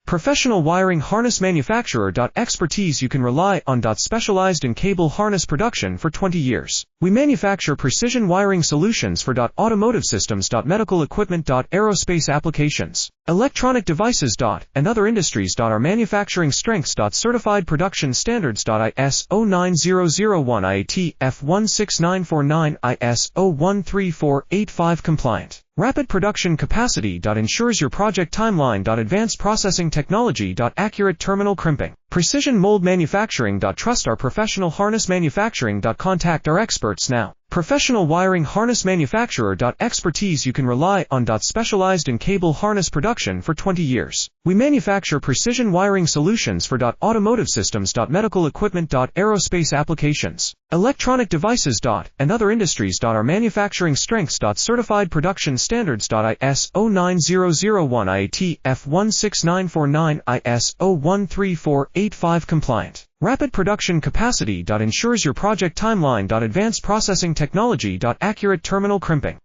Professional wiring harness manufacturer. Expertise you can rely on. Specialized in cable harness production for 20 years. We manufacture precision wiring solutions for automotive systems, medical equipment, aerospace applications, electronic devices, and other industries. Our manufacturing strengths. Certified production standards. ISO 9001 IAT F16949 ISO 13485 compliant. Rapid production capacity. Ensures your project timeline. Advanced processing technology. Accurate terminal crimping. Precision mold manufacturing. Trust our professional harness manufacturing. Contact our experts now. Professional wiring harness manufacturer. Expertise you can rely on. Specialized in cable harness production for 20 years. We manufacture precision wiring solutions for automotive systems, medical equipment, aerospace applications, electronic devices, and other industries. Our manufacturing strengths. Certified production standards. ISO 9001 IAT F16949 ISO 13485 compliant. Rapid production capacity. Ensures your project timeline. Advanced processing technology. Accurate terminal crimping.